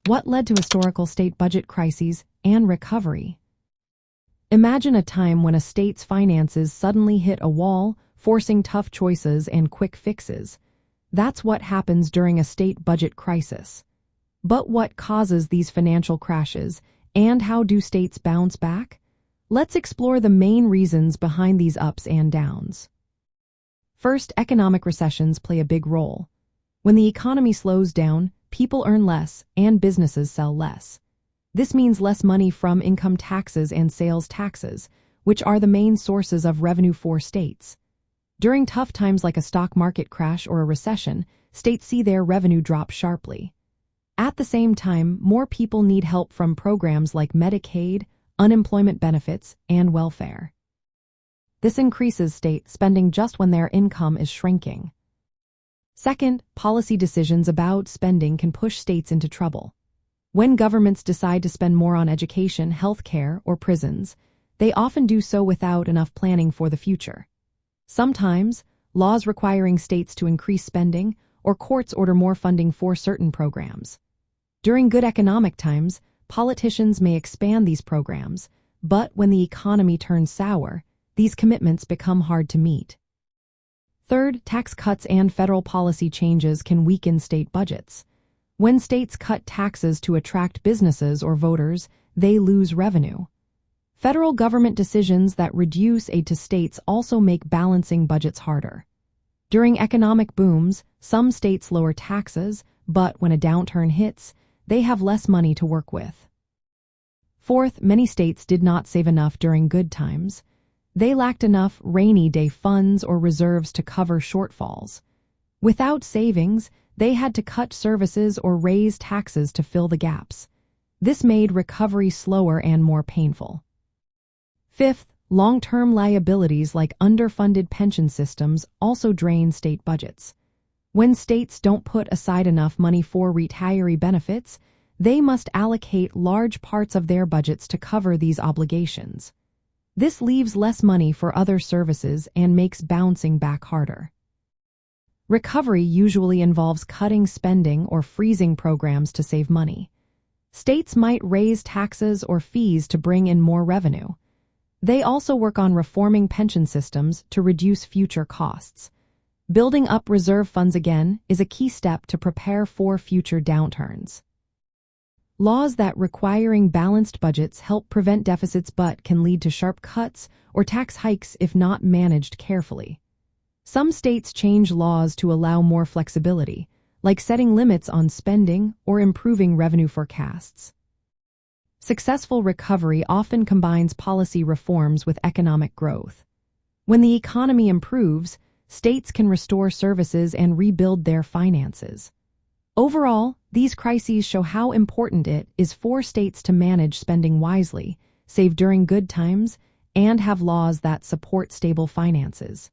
What led to historical state budget crises and recovery? Imagine a time when a state's finances suddenly hit a wall, forcing tough choices and quick fixes. That's what happens during a state budget crisis. But what causes these financial crashes, and how do states bounce back? Let's explore the main reasons behind these ups and downs. First, economic recessions play a big role. When the economy slows down, people earn less and businesses sell less. This means less money from income taxes and sales taxes, which are the main sources of revenue for states. During tough times like a stock market crash or a recession, states see their revenue drop sharply. At the same time, more people need help from programs like Medicaid, unemployment benefits, and welfare. This increases state spending just when their income is shrinking. Second, policy decisions about spending can push states into trouble. When governments decide to spend more on education, healthcare, or prisons, they often do so without enough planning for the future. Sometimes, laws requiring states to increase spending or courts order more funding for certain programs. During good economic times, politicians may expand these programs, but when the economy turns sour, these commitments become hard to meet. Third, tax cuts and federal policy changes can weaken state budgets. When states cut taxes to attract businesses or voters, they lose revenue. Federal government decisions that reduce aid to states also make balancing budgets harder. During economic booms, some states lower taxes, but when a downturn hits, they have less money to work with. Fourth, many states did not save enough during good times. They lacked enough rainy day funds or reserves to cover shortfalls. Without savings, they had to cut services or raise taxes to fill the gaps. This made recovery slower and more painful. Fifth, long-term liabilities like underfunded pension systems also drain state budgets. When states don't put aside enough money for retiree benefits, they must allocate large parts of their budgets to cover these obligations. This leaves less money for other services and makes bouncing back harder. Recovery usually involves cutting spending or freezing programs to save money. States might raise taxes or fees to bring in more revenue. They also work on reforming pension systems to reduce future costs. Building up reserve funds again is a key step to prepare for future downturns. Laws that requiring balanced budgets help prevent deficits but can lead to sharp cuts or tax hikes if not managed carefully. Some states change laws to allow more flexibility, like setting limits on spending or improving revenue forecasts. Successful recovery often combines policy reforms with economic growth. When the economy improves, states can restore services and rebuild their finances. Overall, these crises show how important it is for states to manage spending wisely, save during good times, and have laws that support stable finances.